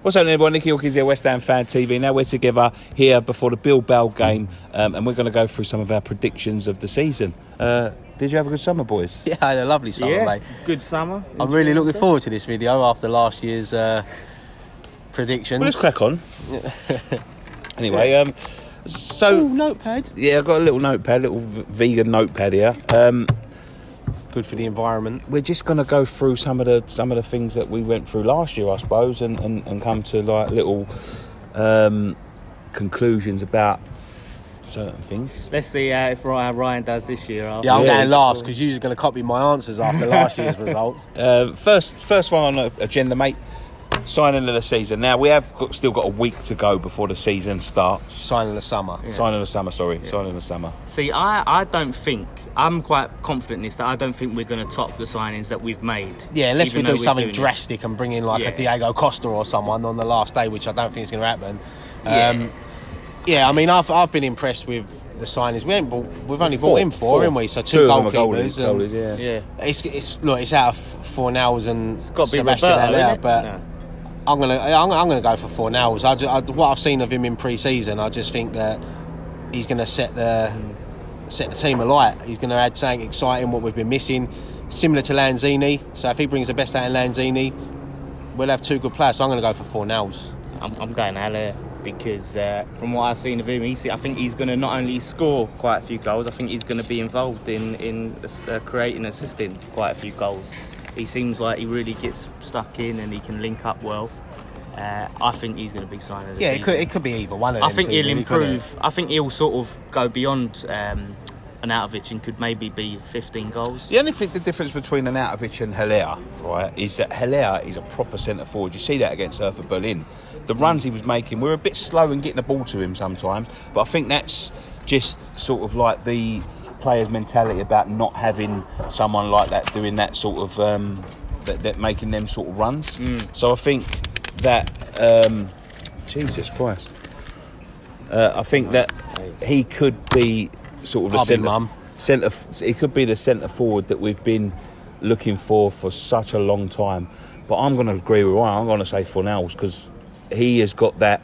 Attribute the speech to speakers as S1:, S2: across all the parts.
S1: What's happening, everyone? Nicky Hawkins here, West Ham Fan TV. Now we're together here before the Bilbao game, and we're going to go through some of our predictions of the season. Did you have a good summer, boys?
S2: Yeah, I had a lovely summer, mate.
S3: Good summer.
S2: I'm really looking forward to this video after last year's predictions.
S1: Well, let's crack on. Anyway, so...
S2: notepad.
S1: Yeah, I've got a little notepad, little vegan notepad here.
S2: Good for the environment.
S1: We're just going to go through some of the things that we went through last year, I suppose, and come to like little conclusions about certain things.
S3: Let's see if Ryan does this year.
S2: Yeah, I'm going last because you're going to copy my answers after last year's results.
S1: First one on the agenda, mate. Signing of the season. Now we have still got a week to go before the season starts.
S2: Signing the summer.
S1: Yeah. Signing the summer. Signing the summer.
S3: See, I don't think, I'm quite confident in this, that I don't think we're going to top the signings that we've made.
S2: Yeah, unless we do something drastic and bring in like a Diego Costa or someone on the last day, which I don't think is going to happen. I mean, I've been impressed with the signings. We've only bought in four, haven't we? So two goalkeepers. It's out of Fornals and Sebastian Haller, but. No. I'm gonna go for Fornals. What I've seen of him in pre-season, I just think that he's gonna set the team alight. He's gonna add something exciting, what we've been missing, similar to Lanzini. So if he brings the best out in Lanzini, we'll have two good players. So I'm gonna go for Fornals.
S3: I'm going Haller because from what I've seen of him, I think he's gonna not only score quite a few goals, I think he's gonna be involved in creating and assisting quite a few goals. He seems like he really gets stuck in and he can link up well. I think he's going to be signing of the season.
S2: It could be either one of them.
S3: I think he'll improve. I think he'll sort of go beyond Arnautovic and could maybe be 15 goals.
S1: The only thing, the difference between Arnautovic and Haller, right, is that Haller is a proper centre forward. You see that against Hertha Berlin. The runs he was making, we were a bit slow in getting the ball to him sometimes, but I think that's just sort of like the players' mentality about not having someone like that doing that sort of that making them sort of runs. So I think that Jesus Christ, I think that he could be sort of the centre. He could be the centre forward that we've been looking for such a long time. But I'm going to agree with Ryan. I'm going to say Fornals because he has got that.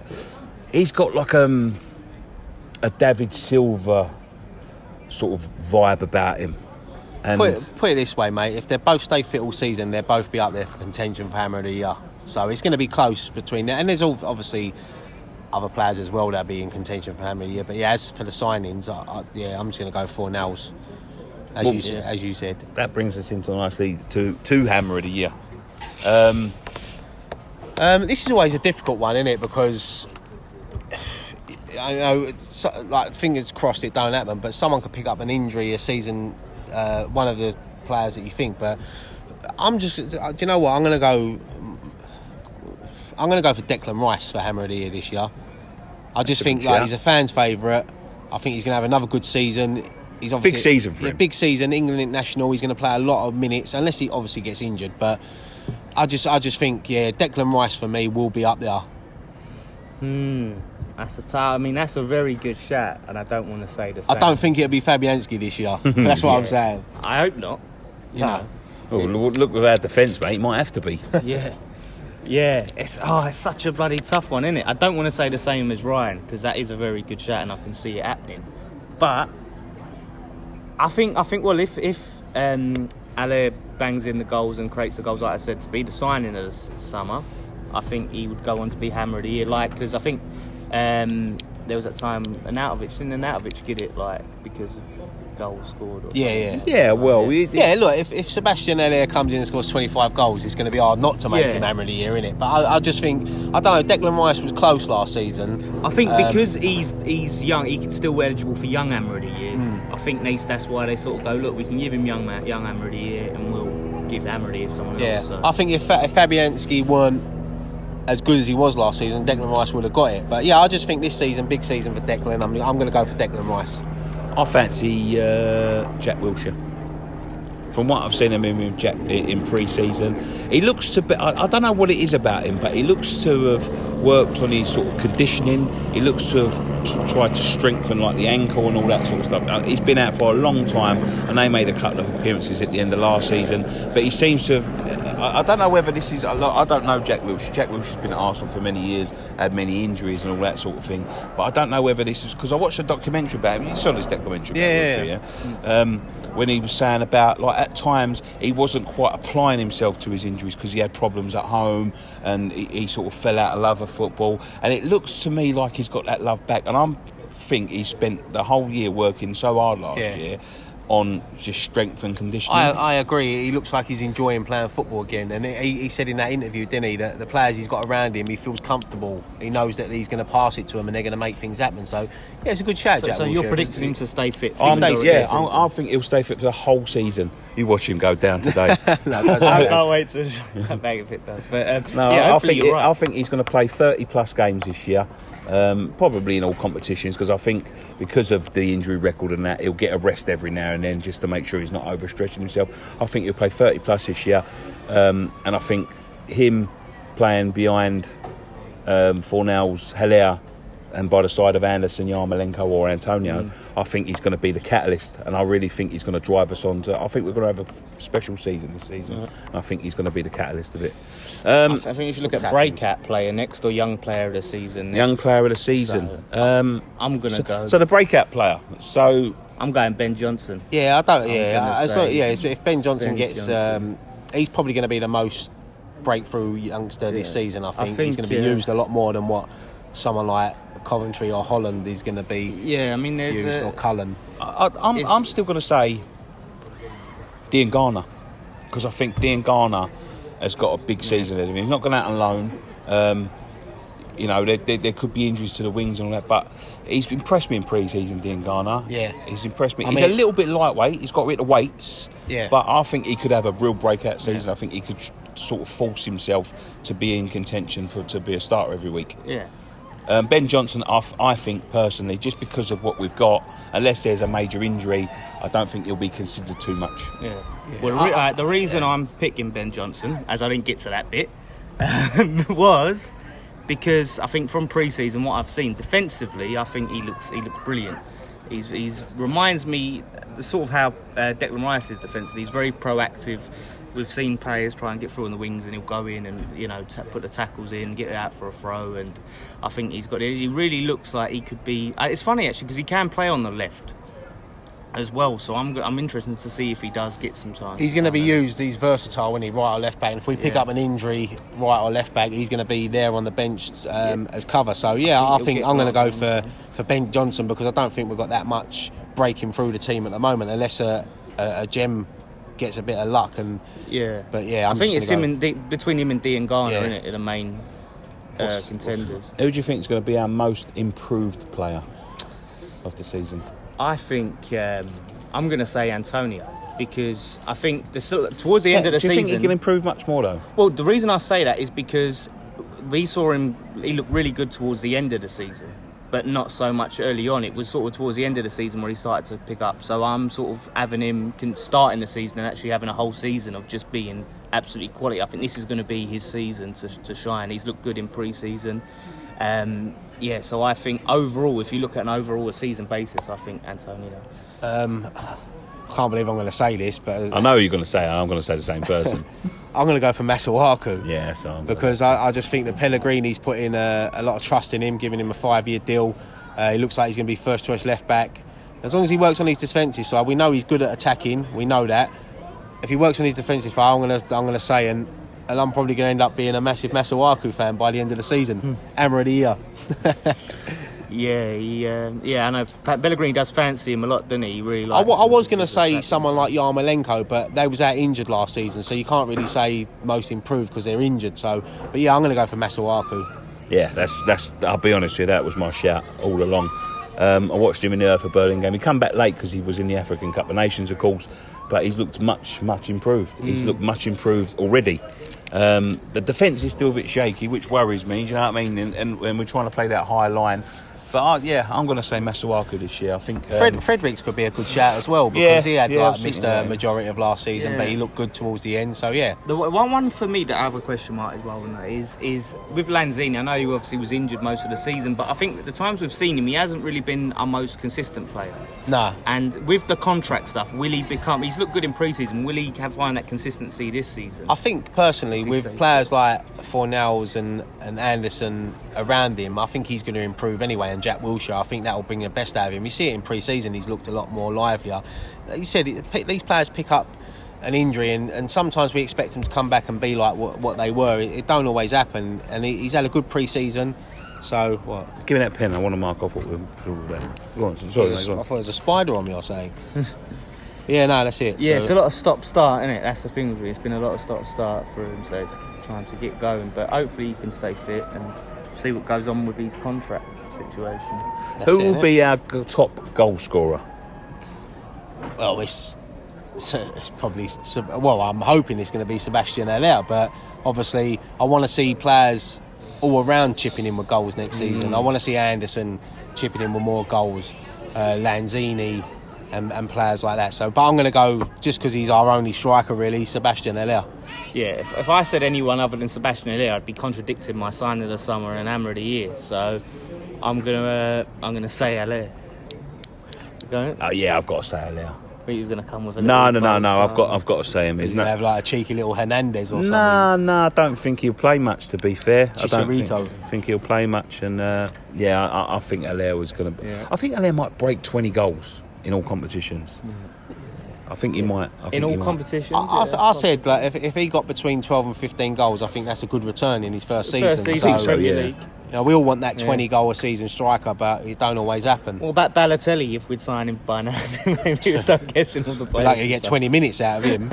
S1: He's got like a David Silva sort of vibe about him. And
S2: put it this way, mate, if they both stay fit all season, they'll both be up there for contention for Hammer of the Year. So it's going to be close between them. And there's obviously other players as well that'll be in contention for Hammer of the Year. But yeah, as for the signings, I'm just going to go for Fornals, as you said.
S1: That brings us into nicely to Hammer of the Year.
S2: This is always a difficult one, isn't it? Because I know, like, fingers crossed it don't happen, but someone could pick up an injury a season, one of the players that you think. But do you know what? I'm going to go for Declan Rice for Hammer of the Year this year. I just think he's a fan's favourite. I think he's going to have another good season. He's obviously
S1: big season for him.
S2: Big season, England international. He's going to play a lot of minutes, unless he obviously gets injured. But I just think, Declan Rice for me will be up there.
S3: That's a very good shot, and I don't want to say the same.
S2: I don't think it'll be Fabianski this year. That's what I'm saying.
S3: I hope not. You know.
S1: Oh, look at our defence, mate. It might have to be.
S3: Yeah. It's such a bloody tough one, isn't it? I don't want to say the same as Ryan because that is a very good shot, and I can see it happening. But I think. Well, if Haller bangs in the goals and creates the goals, like I said, to be the signing of the summer, I think he would go on to be Hammer of the Year. Because I think there was that time Arnautovic get it because of goals scored. Look,
S2: if Sebastian Haller comes in and scores 25 goals, it's going to be hard not to make him Hammer of the Year, innit? But I just think, I don't know, Declan Rice was close last season.
S3: I think because he's young, he's still eligible for young Hammer of the Year. I think that's why they sort of go, look, we can give him young Hammer of the Year and we'll give Hammer of the Year to someone else. So.
S2: I think if Fabianski weren't as good as he was last season, Declan Rice would have got it. But I just think this season, big season for Declan. I'm going to go for Declan Rice.
S1: I fancy Jack Wilshere. from what I've seen him in pre-season, he looks to be, I don't know what it is about him, but he looks to have worked on his sort of conditioning. He looks to have tried to strengthen like the ankle and all that sort of stuff. He's been out for a long time, and they made a couple of appearances at the end of last season, but he seems to have, I don't know whether this is, I don't know Jack Wilshere. Jack Wilshere's been at Arsenal for many years, had many injuries and all that sort of thing, but I don't know whether this is, because I watched a documentary about him. You saw this documentary about Wilshere, yeah? When he was saying about, like, at times he wasn't quite applying himself to his injuries because he had problems at home and he sort of fell out of love of football, and it looks to me like he's got that love back, and I think he spent the whole year working so hard last year on just strength and conditioning.
S2: I agree. He looks like he's enjoying playing football again, and he said in that interview, didn't he, that the players he's got around him, he feels comfortable. He knows that he's going to pass it to them and they're going to make things happen. So yeah, it's a good shout, Jack
S3: So
S2: Wilshere.
S3: you're predicting him to stay fit?
S1: I think he'll stay fit for the whole season. You watch him go down today.
S3: I can't wait to bag if it does. But
S1: I
S3: right.
S1: think he's going to play 30 plus games this year. Probably in all competitions, because I think because of the injury record and that, he'll get a rest every now and then just to make sure he's not overstretching himself. I think he'll play 30 plus this year, and I think him playing behind Fornals, Haller, and by the side of Anderson, Yarmolenko or Antonio, I think he's going to be the catalyst, and I really think he's going to drive us on to, I think we're going to have a special season this season, and I think he's going to be the catalyst of it.
S3: I think you should look at breakout player next or young player of the season next.
S1: Young player of the season.
S3: So, I'm going to go.
S1: So the breakout player. So
S3: I'm going Ben Johnson.
S2: Yeah, I don't. If Ben Johnson gets, he's probably going to be the most breakthrough youngster this season. I think he's going to be used a lot more than what someone like Coventry or Holland is going to be.
S3: Yeah, I mean, there's
S2: used, or Cullen.
S1: I'm still going to say Dean Garner, because I think Dean Garner has got a big season ahead of him. He's not gone out on loan. You know, there could be injuries to the wings and all that, but he's impressed me in pre-season, Dean Garner.
S2: Yeah.
S1: He's impressed me. He's a little bit lightweight. He's got rid of weights.
S2: Yeah.
S1: But I think he could have a real breakout season. I think he could sort of force himself to be in contention to be a starter every week.
S3: Yeah.
S1: Ben Johnson, I think personally, just because of what we've got, unless there's a major injury, I don't think he'll be considered too much.
S3: Yeah. Well, the reason I'm picking Ben Johnson, as I didn't get to that bit, was because I think from pre-season, what I've seen defensively, I think he looks brilliant. He's reminds me the sort of how Declan Rice is defensively. He's very proactive. We've seen players try and get through on the wings, and he'll go in and put the tackles in, get it out for a throw, and I think he's got it. He really looks like he could be. It's funny actually because he can play on the left as well, so I'm interested to see if he does get some time.
S2: He's going to be used. He's versatile when he's right or left back. And if we pick up an injury, right or left back, he's going to be there on the bench as cover. So I think I'm going to go for Ben Johnson, because I don't think we've got that much breaking through the team at the moment, unless a gem gets a bit of luck. And I think it's
S3: between him and Dean Garner, isn't it, are the main contenders.
S1: Who do you think is going to be our most improved player of the season?
S3: I think I'm going to say Antonio, because I think towards the end of the season...
S1: Do you think he can improve much more, though?
S3: Well, the reason I say that is because we saw him... He looked really good towards the end of the season, but not so much early on. It was sort of towards the end of the season where he started to pick up. So I'm sort of having him starting the season and actually having a whole season of just being absolutely quality. I think this is going to be his season to shine. He's looked good in pre-season. So I think overall, if you look at a season basis, I think Antonio.
S2: I can't believe I'm going to say this, but
S1: I know you're going to say it. I'm going to say the same person.
S2: I'm going to go for Masuaku.
S1: Yeah, so
S2: because I just think that Pellegrini's put in a lot of trust in him, giving him a 5-year deal. He looks like he's going to be first choice left back. As long as he works on his defensive side, we know he's good at attacking. We know that. If he works on his defensive side, I'm going to say, and I'm probably going to end up being a massive Masuaku fan by the end of the season. Hammer of the year.
S3: I know. Pellegrini does fancy him a lot, doesn't he? He really likes
S2: I was going to say someone like Yarmolenko, but they was out injured last season, so you can't really say most improved because they're injured. So, but I'm going to go for Masuaku.
S1: Yeah, that's. I'll be honest with you, that was my shout all along. I watched him in the Hertha Berlin game. He come back late because he was in the African Cup of Nations, of course, but he's looked much improved. He's looked much improved already. The defence is still a bit shaky, which worries me. Do you know what I mean? And when we're trying to play that high line, But I'm going to say Masuaku this year. I think
S2: Fredericks could be a good shout as well because he had missed a
S1: yeah.
S2: majority of last season, but he looked good towards the end. So yeah,
S3: The one for me that I have a question mark as well is with Lanzini. I know he obviously was injured most of the season, but I think the times we've seen him, he hasn't really been our most consistent player.
S2: nah.
S3: And with the contract stuff, will he become? He's looked good in pre-season. Will he find that consistency this season?
S2: I think personally, with players like Fornells and Anderson around him, I think he's going to improve anyway. And Jack Wilshere, I think that will bring the best out of him. You see it in pre-season; he's looked a lot more livelier. Like you said, these players pick up an injury, and sometimes we expect them to come back and be like what they were. It don't always happen, and he's had a good pre-season. So what?
S1: Give me that pen. I want to mark off what we're talking about. Go on. Sorry,
S2: I thought there was a spider on me or something. Yeah, no, that's it.
S3: Yeah,
S2: So-
S3: it's a lot of stop-start, isn't it? That's the thing with it. It's been a lot of stop-start for him, so it's trying to get going. But hopefully he can stay fit and see what goes on with his contract situation.
S2: that's
S1: Who
S2: it,
S1: will
S2: innit?
S1: be our top goal scorer?
S2: Well, it's probably... Well, I'm hoping it's going to be Sebastian Haller, but obviously I want to see players all around chipping in with goals next season. I want to see Anderson chipping in with more goals, Lanzini and players like that. So, but I'm going to go, just because he's our only striker really, Sebastian Haller.
S3: Yeah, if I said anyone other than Sebastian Haller, I'd be contradicting my sign of the summer and hammer of the year. So I'm gonna say Haller. Go.
S1: Yeah, I've got to say Haller.
S3: I think he's gonna come with a
S1: No.
S3: little bow,
S1: I've got to say him.
S2: He's
S1: Isn't
S2: going to
S1: that?
S2: have like a cheeky little Hernandez or something.
S1: No, I don't think he'll play much. To be fair, I don't
S2: Chicharito.
S1: think he'll play much. And I think Haller was going to.
S3: Yeah.
S1: I think Haller might break 20 goals in all competitions. I think he might.
S3: in all competitions.
S2: I said like if he got between 12 and 15 goals, I think that's a good return in his first season.
S3: First season,
S1: so,
S3: Premier
S1: yeah.
S3: League.
S2: You know, we all want that 20 goal a season striker, but it don't always happen.
S3: What about Balotelli? If we'd sign him by now, maybe we'd start guessing all the
S2: We're
S3: players.
S2: lucky to
S3: and
S2: get
S3: stuff.
S2: 20 minutes out of him.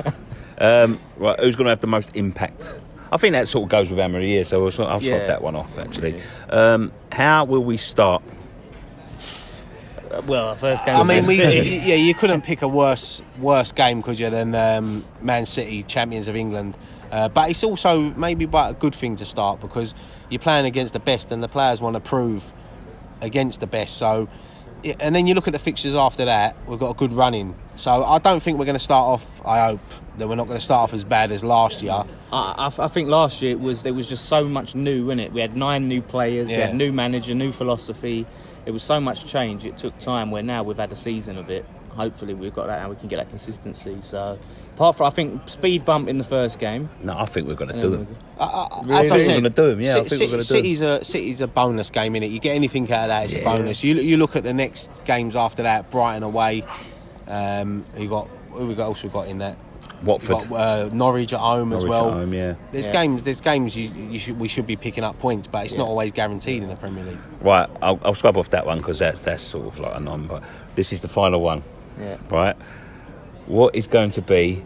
S1: Right, who's going to have the most impact? I think that sort of goes with Hammer of the Year, so I'll swap
S3: Yeah.
S1: that one off actually. How will we start?
S3: Well, our first game.
S2: I mean,
S3: was Man City.
S2: you couldn't pick a worse game, could you, than Man City, champions of England. But it's also maybe a good thing to start because you're playing against the best, and the players want to prove against the best. So, and then you look at the fixtures after that. We've got a good run in. So I don't think we're going to start off. I hope that we're not going to start off as bad as last year.
S3: I think last year there was just so much new, innit? We had 9 new players, we
S2: Yeah.
S3: had new manager, new philosophy. It was so much change. It took time. Where now we've had a season of it. Hopefully we've got that and we can get that consistency. So apart from, I think, speed bump in the first game.
S1: No, I think we're going to do it.
S2: As
S3: Really?
S2: I
S3: I think we're
S2: said,
S1: gonna do 'em, yeah, I think we're gonna do 'em.
S2: City's a bonus game, innit? You get anything out of that, it's a bonus. You look at the next games after that. Brighton away. Who else we got in that?
S1: Watford.
S2: We've got, Norwich at home as
S1: Norwich
S2: well.
S1: at home, yeah.
S2: There's
S3: Yeah.
S2: games we should be picking up points, but it's not always guaranteed in the Premier League.
S1: Right, I'll scrub off that one because that's sort of like a non. This is the final one.
S3: Yeah.
S1: Right. What is going to be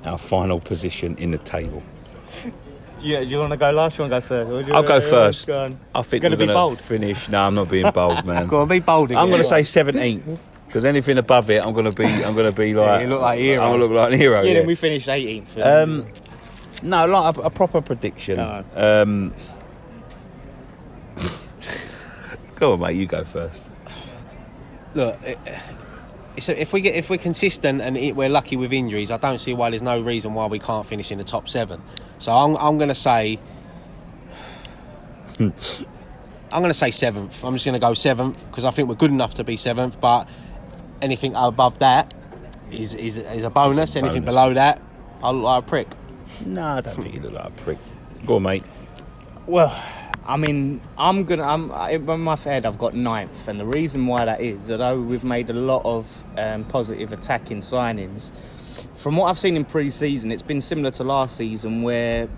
S1: our final position in the table?
S3: Do you want to go last? You want to go first? Or do you
S1: I'll
S3: wanna-
S1: go first.
S3: Go on.
S1: I think
S3: You're
S1: we're
S3: gonna be
S1: going
S3: bold.
S1: to finish. No, I'm not being bold, man.
S2: Go on, be bold again.
S1: I'm going to say 17th because anything above it, I'm going to be like.
S2: you look like a hero.
S1: I'm going to look like a hero.
S3: Yeah,
S1: Yeah.
S3: then we finished 18th.
S1: No, like a proper prediction.
S3: No.
S1: Go on, mate. You go first.
S2: Look, if we're consistent and we're lucky with injuries, I don't see why there's no reason why we can't finish in the top 7. So I'm going to say. I'm going to say 7th. I'm just going to go 7th because I think we're good enough to be 7th. But anything above that is a bonus. Anything
S1: bonus.
S2: below that, I look like a prick.
S1: No, I don't think you look like a prick. Go on, mate.
S3: Well, I mean, in my head I've got 9th, and the reason why that is, although we've made a lot of positive attacking signings, from what I've seen in pre-season, it's been similar to last season where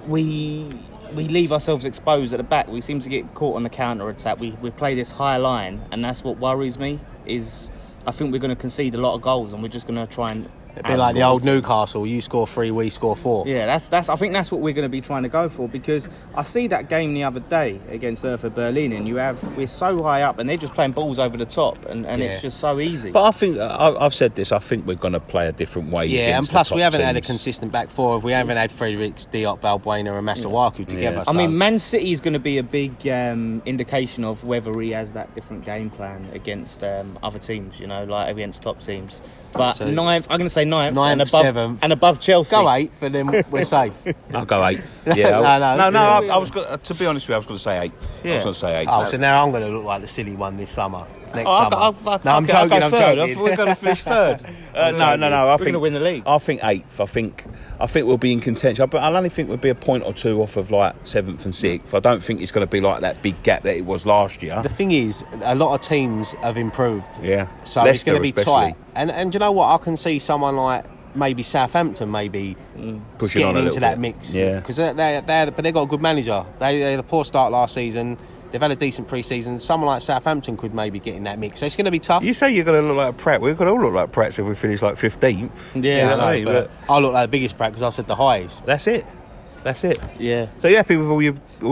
S3: we leave ourselves exposed at the back. We seem to get caught on the counter-attack. We play this high line, and that's what worries me, is I think we're going to concede a lot of goals, and we're just going to try and
S2: It'd be like the old Newcastle. You score 3, we score 4.
S3: Yeah, that's. I think that's what we're going to be trying to go for, because I see that game the other day against Hertha Berlin, and we're so high up, and they're just playing balls over the top, and it's just so easy.
S1: But I think I've said this. I think we're going to play a different way.
S2: Yeah, and
S1: against
S2: plus
S1: the top
S2: we haven't
S1: teams.
S2: had a consistent back four. We haven't had Fredericks, Diop, Balbuena, and Masuaku together.
S1: Yeah.
S2: So.
S3: I mean, Man City is going to be a big indication of whether he has that different game plan against other teams, like against top teams. But
S2: So-
S3: ninth, I'm going to say ninth, and above,
S2: 7th.
S3: and above Chelsea.
S2: Go 8th, and then we're safe.
S1: I'll go 8th. Yeah,
S2: No,
S1: I was going to be honest with you. I was going to say 8th. I
S3: Yeah.
S1: was going to say 8th.
S2: Oh, so now I'm going to look like the silly one this summer. Next
S1: I'll
S2: summer.
S1: go
S2: I'm joking. I'm
S1: third.
S2: joking.
S1: We're going to finish third. No. I
S3: We're
S1: think
S3: gonna win the league.
S1: I think 8th. I think we'll be in contention. But I'll only think we'll be a point or two off of like 7th and 6th. I don't think it's going to be like that big gap that it was last year.
S2: The thing is, a lot of teams have improved.
S1: Yeah.
S2: So it's going to be tight. And do you know what? I can see someone like maybe Southampton
S1: Pushing on
S2: getting
S1: a
S2: into
S1: little
S2: that
S1: bit.
S2: mix.
S1: Yeah.
S2: Because but they've got a good manager. They had a poor start last season. They've had a decent pre-season. Someone like Southampton could maybe get in that mix. So it's going to be tough.
S1: You say you're going to look like Pratt. We're going to all look like Pratts if we finish like 15th.
S3: Yeah,
S2: I know,
S1: I mean,
S2: but I look like the biggest brat because I said the highest.
S1: That's it.
S3: Yeah.
S1: So you happy with all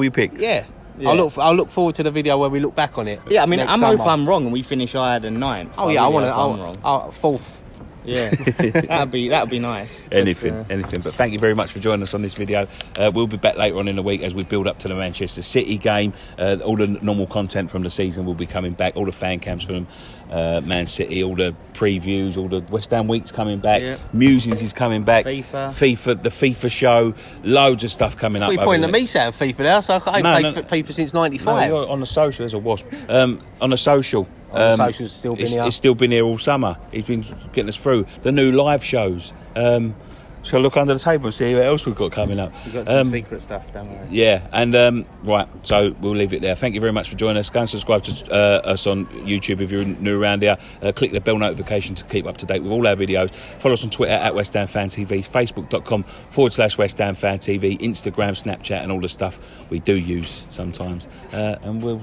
S1: your picks?
S2: Yeah.
S3: Yeah.
S2: I'll look forward to the video where we look back on it.
S3: Yeah, I mean,
S2: next
S3: I'm
S2: summer.
S3: hoping I'm wrong and we finish higher than 9th.
S2: Oh yeah, I want
S3: really hope I'm
S2: to.
S3: wrong.
S2: Fourth.
S3: Yeah, that'd be nice.
S1: Anything.
S3: But,
S1: But thank you very much for joining us on this video. We'll be back later on in the week as we build up to the Manchester City game. All the normal content from the season will be coming back. All the fan cams from Man City, all the previews, all the West Ham weeks coming back.
S3: Yeah.
S1: Musings is coming back.
S3: FIFA,
S1: the FIFA show. Loads of stuff coming up.
S2: We're pointing at me saying FIFA now, so I ain't played FIFA since '95.
S1: No, you're on the social. There's a wasp. On the social.
S2: The social's still been here.
S1: It's still been here all summer. He's been getting us through the new live shows. So look under the table and see what else we've got coming up.
S3: You've got some secret stuff, don't worry.
S1: Yeah, and right, so we'll leave it there. Thank you very much for joining us. Go and subscribe to us on YouTube if you're new around here. Click the bell notification to keep up to date with all our videos. Follow us on Twitter at West Ham Fan TV, Facebook.com/West Ham Fan TV, Instagram, Snapchat, and all the stuff we do use sometimes. And we're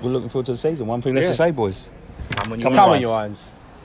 S1: looking forward to the season. One thing left to say, boys.
S3: Come on,
S2: Come on, you irons.